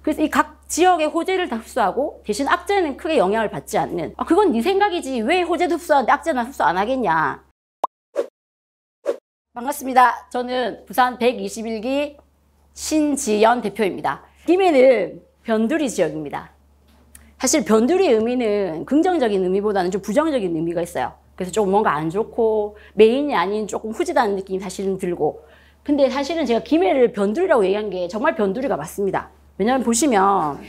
그래서 이 각 지역의 호재를 다 흡수하고 대신 악재는 크게 영향을 받지 않는, 그건 네 생각이지 왜 호재도 흡수하는데 악재는 흡수 안 하겠냐. 반갑습니다. 저는 부산 121기 신지연 대표입니다. 김해는 변두리 지역입니다. 사실 변두리의 의미는 긍정적인 의미보다는 좀 부정적인 의미가 있어요. 그래서 조금 뭔가 안 좋고 메인이 아닌 조금 후지다는 느낌이 사실은 들고, 근데 사실은 제가 김해를 변두리라고 얘기한 게 정말 변두리가 맞습니다. 왜냐하면 보시면,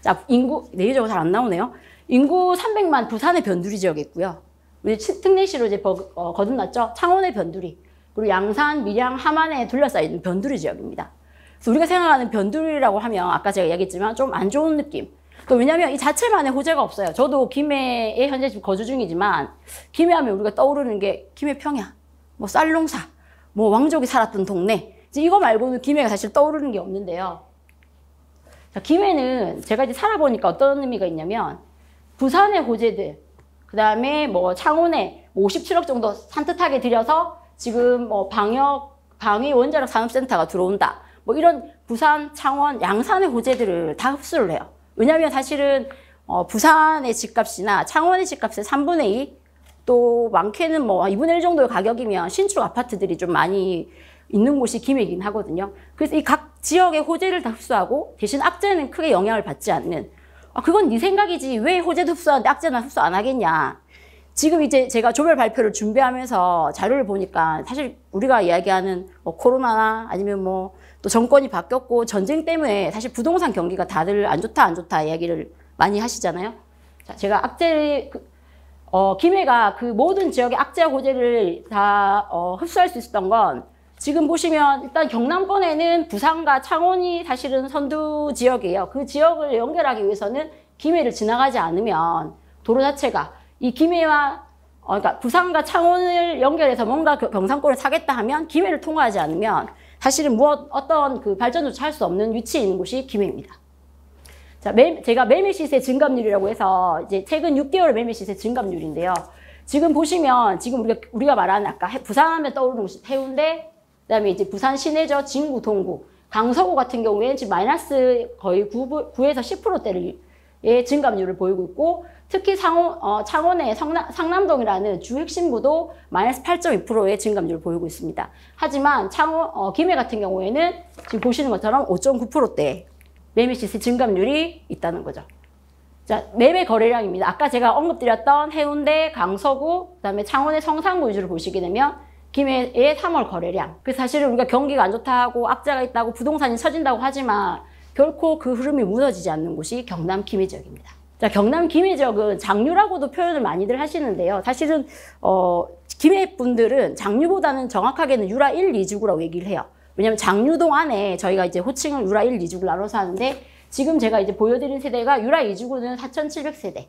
자, 인구, 내기적으로 잘 안 나오네요. 인구 300만 부산의 변두리 지역에 있고요. 우리 특례시로 이제 거듭났죠. 창원의 변두리, 그리고 양산, 밀양, 함안에 둘러싸인 변두리 지역입니다. 그래서 우리가 생각하는 변두리라고 하면 아까 제가 얘기했지만 좀 안 좋은 느낌. 왜냐하면 이 자체만의 호재가 없어요. 저도 김해에 현재 지금 거주 중이지만 김해하면 우리가 떠오르는 게 김해평야, 뭐 쌀농사, 뭐 왕족이 살았던 동네, 이제 이거 말고는 김해가 사실 떠오르는 게 없는데요. 자, 김해는 제가 이제 살아보니까 어떤 의미가 있냐면 부산의 호재들, 그 다음에 뭐 창원에 57억 정도 산뜻하게 들여서 지금 뭐 방위 원자력 산업센터가 들어온다, 뭐 이런 부산, 창원, 양산의 호재들을 다 흡수를 해요. 왜냐하면 사실은 부산의 집값이나 창원의 집값의 3분의 2, 또 많게는 뭐 2분의 1 정도의 가격이면 신축 아파트들이 좀 많이 있는 곳이 김해이긴 하거든요. 그래서 이 각 지역의 호재를 다 흡수하고 대신 악재는 크게 영향을 받지 않는, 그건 네 생각이지 왜 호재도 흡수하는데 악재는 흡수 안 하겠냐. 지금 이제 제가 조별 발표를 준비하면서 자료를 보니까 사실 우리가 이야기하는 뭐 코로나나 아니면 뭐 또 정권이 바뀌었고 전쟁 때문에 사실 부동산 경기가 다들 안 좋다 이야기를 많이 하시잖아요. 자, 제가 김해가 그 모든 지역의 악재 호재를 다 흡수할 수 있었던 건, 지금 보시면 일단 경남권에는 부산과 창원이 사실은 선두 지역이에요. 그 지역을 연결하기 위해서는 김해를 지나가지 않으면 도로 자체가 이 김해와 그러니까 부산과 창원을 연결해서 뭔가 경상권을 사겠다 하면 김해를 통과하지 않으면 사실은 어떤 그 발전조차 할 수 없는 위치에 있는 곳이 김해입니다. 자, 제가 매매 시세 증감률이라고 해서 이제 최근 6개월 매매 시세 증감률인데요. 지금 보시면 지금 우리가 말하는 아까 부산하면 떠오르는 곳이 해운대, 그다음에 이제 부산 시내죠. 진구, 동구, 강서구 같은 경우에는 지금 마이너스 거의 9에서 10%대의 증감률을 보이고 있고, 특히 창원의 상남동이라는 주 핵심부도 마이너스 8.2%의 증감률을 보이고 있습니다. 하지만 김해 같은 경우에는 지금 보시는 것처럼 5.9%대 매매 시세 증감률이 있다는 거죠. 자, 매매 거래량입니다. 아까 제가 언급드렸던 해운대, 강서구, 그다음에 창원의 성산구 위주로 보시게 되면 김해의 3월 거래량. 그래서 사실은 우리가 경기가 안 좋다고 악재가 있다고 부동산이 처진다고 하지만 결코 그 흐름이 무너지지 않는 곳이 경남 김해 지역입니다. 자, 경남 김해 지역은 장류라고도 표현을 많이들 하시는데요. 사실은 김해 분들은 장류보다는 정확하게는 유라 1, 2지구라고 얘기를 해요. 왜냐하면 장류동 안에 저희가 이제 호칭을 유라 1, 2지구를 나눠서 하는데, 지금 제가 이제 보여드린 세대가 유라 2지구는 4,700세대,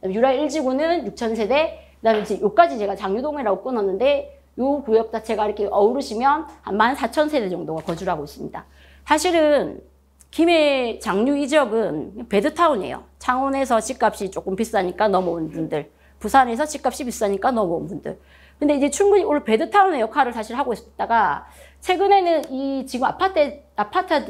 유라 1지구는 6,000세대, 그다음에 이제 요까지 제가 장류동이라고 끊었는데, 요 구역 자체가 이렇게 어우르시면 한 14,000세대 정도가 거주를 하고 있습니다. 사실은 김해 장류 이 지역은 배드타운이에요. 창원에서 집값이 조금 비싸니까 넘어온 분들, 부산에서 집값이 비싸니까 넘어온 분들. 근데 이제 충분히 오늘 배드타운의 역할을 사실 하고 있다가 최근에는 이 지금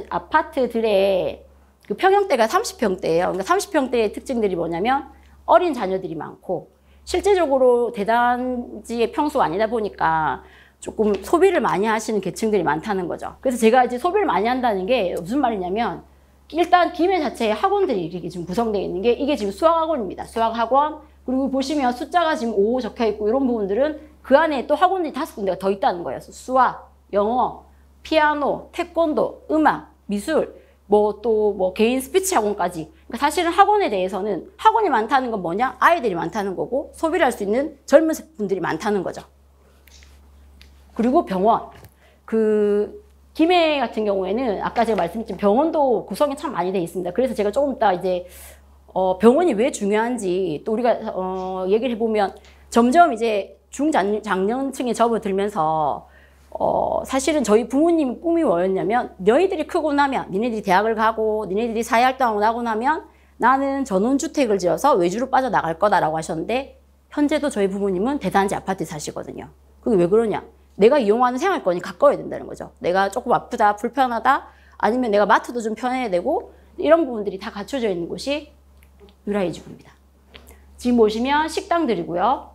아파트들의 그 평형대가 30평대예요. 그러니까 30평대의 특징들이 뭐냐면 어린 자녀들이 많고, 실제적으로 대단지의 평수가 아니다 보니까 조금 소비를 많이 하시는 계층들이 많다는 거죠. 그래서 제가 이제 소비를 많이 한다는 게 무슨 말이냐면, 일단 김해 자체에 학원들이 이렇게 지금 구성되어 있는 게 이게 지금 수학학원입니다. 수학학원, 그리고 보시면 숫자가 지금 5 적혀 있고 이런 부분들은 그 안에 또 학원들이 5군데가 더 있다는 거예요. 수학, 영어, 피아노, 태권도, 음악, 미술, 뭐 개인 스피치 학원까지. 그러니까 사실은 학원에 대해서는 학원이 많다는 건 뭐냐? 아이들이 많다는 거고 소비를 할 수 있는 젊은 분들이 많다는 거죠. 그리고 병원. 김해 같은 경우에는 아까 제가 말씀드린 병원도 구성이 참 많이 돼 있습니다. 그래서 제가 조금 이따 이제 병원이 왜 중요한지 또 우리가 얘기를 해보면 점점 이제 중장년층에 접어들면서 사실은 저희 부모님 꿈이 뭐였냐면, 너희들이 크고 나면, 니네들이 대학을 가고 니네들이 사회활동하고 나고 나면 나는 전원주택을 지어서 외주로 빠져나갈 거다라고 하셨는데, 현재도 저희 부모님은 대단지 아파트에 사시거든요. 그게 왜 그러냐? 내가 이용하는 생활권이 가까워야 된다는 거죠. 내가 조금 아프다, 불편하다, 아니면 내가 마트도 좀 편해야 되고 이런 부분들이 다 갖춰져 있는 곳이 유라129입니다. 지금 보시면 식당들이고요.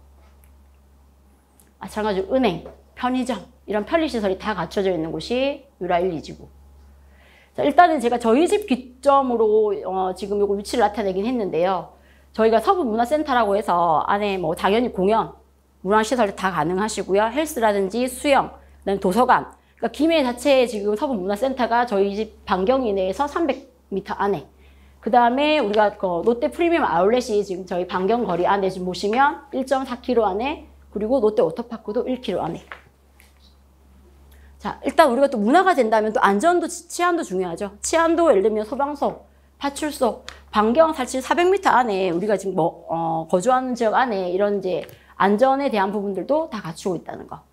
마찬가지로 은행, 편의점 이런 편리시설이 다 갖춰져 있는 곳이 유라129. 자, 일단은 제가 저희 집 기점으로 지금 요거 위치를 나타내긴 했는데요. 저희가 서부문화센터라고 해서 안에 뭐 당연히 공연, 문화시설 다 가능하시고요. 헬스라든지 수영, 그다음에 도서관. 그러니까 김해 자체에 지금 서부문화센터가 저희 집 반경 이내에서 300m 안에. 그 다음에 우리가 롯데 프리미엄 아울렛이 지금 저희 반경 거리 안에 지금 보시면 1.4km 안에, 그리고 롯데 워터파크도 1km 안에. 자, 일단 우리가 또 문화가 된다면 또 안전도, 치안도 중요하죠. 치안도 예를 들면 소방서, 파출소, 반경 사실 400m 안에 우리가 지금 거주하는 지역 안에 이런 이제 안전에 대한 부분들도 다 갖추고 있다는 거.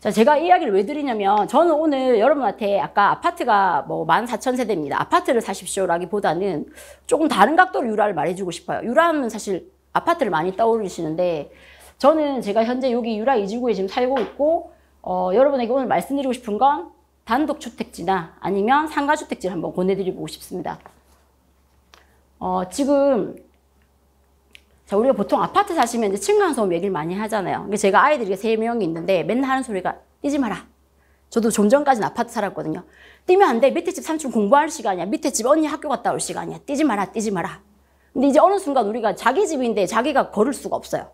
자, 제가 이 이야기를 왜 드리냐면 저는 오늘 여러분한테 아까 아파트가 뭐 14,000세대입니다. 아파트를 사십시오라기보다는 조금 다른 각도로 유라를 말해주고 싶어요. 유라는 사실 아파트를 많이 떠올리시는데 저는 제가 현재 여기 유라229에 지금 살고 있고 여러분에게 오늘 말씀드리고 싶은 건 단독주택지나 아니면 상가주택지를 한번 권해드리고 싶습니다. 지금 자, 우리가 보통 아파트 사시면 이제 층간소음 얘기를 많이 하잖아요. 근데 제가 아이들이 3명이 있는데 맨날 하는 소리가 뛰지 마라. 저도 좀 전까지는 아파트 살았거든요. 뛰면 안 돼. 밑에 집 삼촌 공부할 시간이야. 밑에 집 언니 학교 갔다 올 시간이야. 뛰지 마라, 뛰지 마라. 근데 이제 어느 순간 우리가 자기 집인데 자기가 걸을 수가 없어요.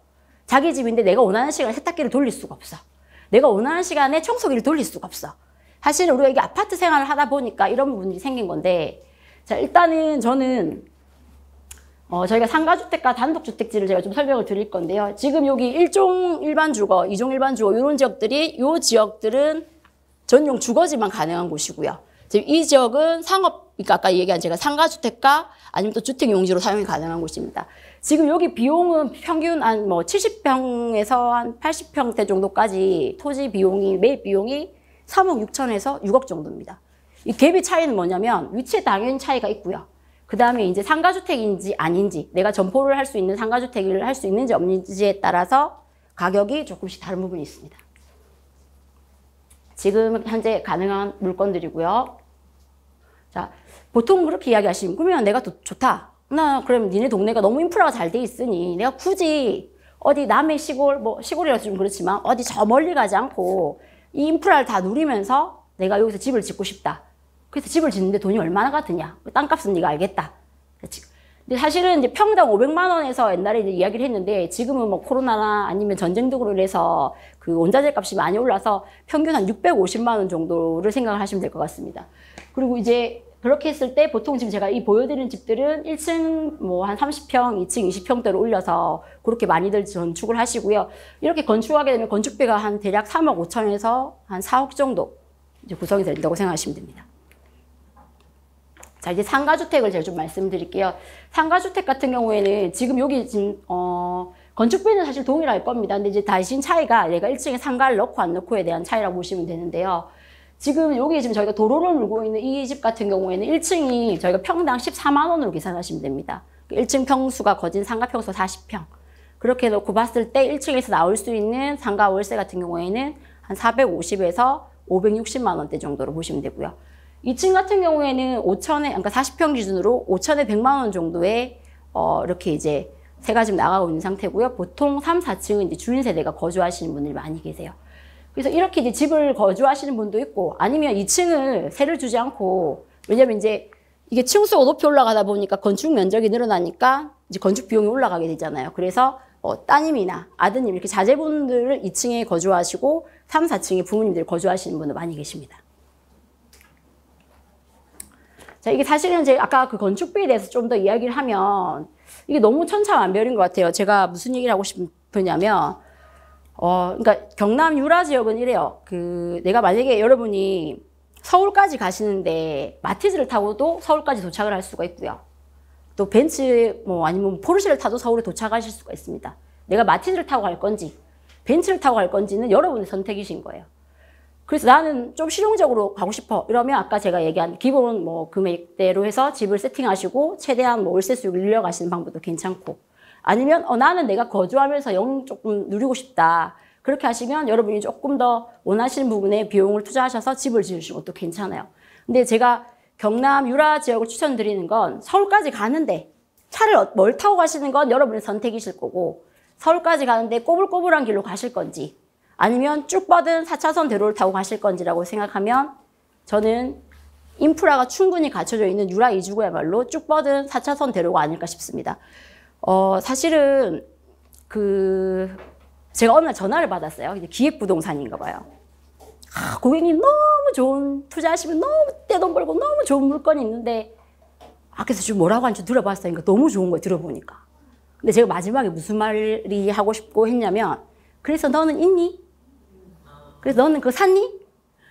자기 집인데 내가 원하는 시간에 세탁기를 돌릴 수가 없어. 내가 원하는 시간에 청소기를 돌릴 수가 없어. 사실 우리가 이게 아파트 생활을 하다 보니까 이런 부분이 생긴 건데, 자, 일단은 저는 저희가 상가주택과 단독주택지를 제가 좀 설명을 드릴 건데요. 지금 여기 1종 일반 주거, 2종 일반 주거 이런 지역들이, 요 지역들은 전용 주거지만 가능한 곳이고요. 지금 이 지역은 상업, 그러니까 아까 얘기한 제가 상가주택과 아니면 또 주택용지로 사용이 가능한 곳입니다. 지금 여기 비용은 평균 한 뭐 70평에서 한 80평대 정도까지 토지 비용이, 매입 비용이 3억 6천에서 6억 정도입니다. 이 갭의 차이는 뭐냐면 위치에 당연히 차이가 있고요. 그 다음에 이제 상가주택인지 아닌지, 내가 점포를 할 수 있는 상가주택을 할 수 있는지 없는지에 따라서 가격이 조금씩 다른 부분이 있습니다. 지금 현재 가능한 물건들이고요. 자, 보통 그렇게 이야기하시면, 그러면 내가 좋다. 그럼 니네 동네가 너무 인프라가 잘 돼 있으니 내가 굳이 어디 남의 시골, 뭐 시골이라서 좀 그렇지만 어디 저 멀리 가지 않고 이 인프라를 다 누리면서 내가 여기서 집을 짓고 싶다. 그래서 집을 짓는데 돈이 얼마나 드냐? 땅값은 네가 알겠다. 근데 사실은 이제 평당 500만 원에서 옛날에 이제 이야기를 했는데 지금은 뭐 코로나나 아니면 전쟁 등으로 인해서 그 원자재 값이 많이 올라서 평균 한 650만 원 정도를 생각을 하시면 될 것 같습니다. 그리고 이제 그렇게 했을 때 보통 지금 제가 이 보여드리는 집들은 1층 뭐 한 30평, 2층 20평대로 올려서 그렇게 많이들 건축을 하시고요. 이렇게 건축하게 되면 건축비가 한 대략 3억 5천에서 한 4억 정도 이제 구성이 된다고 생각하시면 됩니다. 자, 이제 상가주택을 제가 좀 말씀드릴게요. 상가주택 같은 경우에는 지금 여기 지금 건축비는 사실 동일할 겁니다. 근데 이제 대신 차이가 내가 1층에 상가를 넣고 안 넣고에 대한 차이라고 보시면 되는데요. 지금 여기 지금 저희가 도로를 물고 있는 이 집 같은 경우에는 1층이 저희가 평당 14만 원으로 계산하시면 됩니다. 1층 평수가 거진 상가 평수 40평. 그렇게 놓고 봤을 때 1층에서 나올 수 있는 상가 월세 같은 경우에는 한 450에서 560만 원대 정도로 보시면 되고요. 2층 같은 경우에는 5천에, 그러니까 40평 기준으로 5천에 100만 원 정도의 이렇게 이제 세가 지금 나가고 있는 상태고요. 보통 3, 4층은 이제 주인 세대가 거주하시는 분들이 많이 계세요. 그래서 이렇게 이제 집을 거주하시는 분도 있고, 아니면 2층을 세를 주지 않고, 왜냐면 이제 이게 층수가 높이 올라가다 보니까 건축 면적이 늘어나니까 이제 건축 비용이 올라가게 되잖아요. 그래서 따님이나 아드님 이렇게 자제분들을 2층에 거주하시고 3, 4층에 부모님들 거주하시는 분도 많이 계십니다. 자, 이게 사실은 제가 아까 그 건축비에 대해서 좀 더 이야기를 하면 이게 너무 천차만별인 것 같아요. 제가 무슨 얘기를 하고 싶으냐면, 그러니까 경남 유라 지역은 이래요. 내가 만약에 여러분이 서울까지 가시는데 마티즈를 타고도 서울까지 도착을 할 수가 있고요. 또 벤츠 뭐 아니면 포르쉐를 타도 서울에 도착하실 수가 있습니다. 내가 마티즈를 타고 갈 건지 벤츠를 타고 갈 건지는 여러분의 선택이신 거예요. 그래서 나는 좀 실용적으로 가고 싶어. 이러면 아까 제가 얘기한 기본 뭐 금액대로 해서 집을 세팅하시고 최대한 뭐 월세 수익을 늘려가시는 방법도 괜찮고, 아니면 나는 내가 거주하면서 조금 누리고 싶다. 그렇게 하시면 여러분이 조금 더 원하시는 부분에 비용을 투자하셔서 집을 지으시는 것도 괜찮아요. 근데 제가 경남 유라 지역을 추천드리는 건 서울까지 가는데 차를 뭘 타고 가시는 건 여러분의 선택이실 거고 서울까지 가는데 꼬불꼬불한 길로 가실 건지 아니면 쭉 뻗은 4차선 대로를 타고 가실 건지라고 생각하면 저는 인프라가 충분히 갖춰져 있는 유라 2주구야말로 쭉 뻗은 4차선 대로가 아닐까 싶습니다. 사실은 제가 어느 날 전화를 받았어요. 기획부동산인가 봐요. 고객님 너무 좋은 투자하시면 너무 떼돈 벌고 너무 좋은 물건이 있는데 그래서 지금 뭐라고 하는지 들어봤어요. 그러니까 너무 좋은 거 들어보니까. 근데 제가 마지막에 무슨 말이 하고 싶고 했냐면 그래서 너는 있니? 그래서 너는 그거 샀니?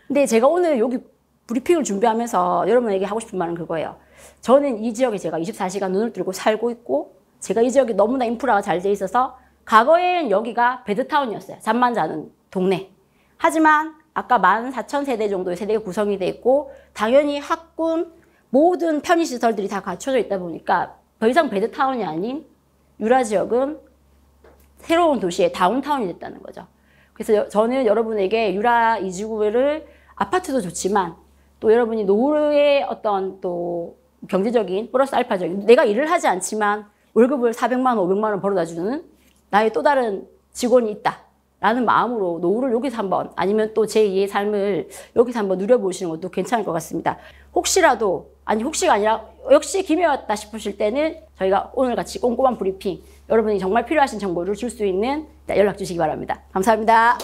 근데 제가 오늘 여기 브리핑을 준비하면서 여러분에게 하고 싶은 말은 그거예요. 저는 이 지역에 제가 24시간 눈을 뜨고 살고 있고 제가 이 지역이 너무나 인프라가 잘 돼 있어서 과거엔 여기가 배드타운이었어요. 잠만 자는 동네. 하지만 아까 14,000세대 정도의 세대가 구성이 돼 있고 당연히 학군, 모든 편의시설들이 다 갖춰져 있다 보니까 더 이상 배드타운이 아닌 유라 지역은 새로운 도시의 다운타운이 됐다는 거죠. 그래서 저는 여러분에게 유라 2주구를 아파트도 좋지만 또 여러분이 노후의 어떤 또 경제적인 플러스 알파적인 내가 일을 하지 않지만 월급을 400만 원, 500만 원 벌어다 주는 나의 또 다른 직원이 있다 라는 마음으로 노후를 여기서 한번 아니면 또 제2의 삶을 여기서 한번 누려보시는 것도 괜찮을 것 같습니다. 혹시라도 아니 혹시가 아니라 역시 기회였다 싶으실 때는 저희가 오늘 같이 꼼꼼한 브리핑 여러분이 정말 필요하신 정보를 줄 수 있는 연락 주시기 바랍니다. 감사합니다.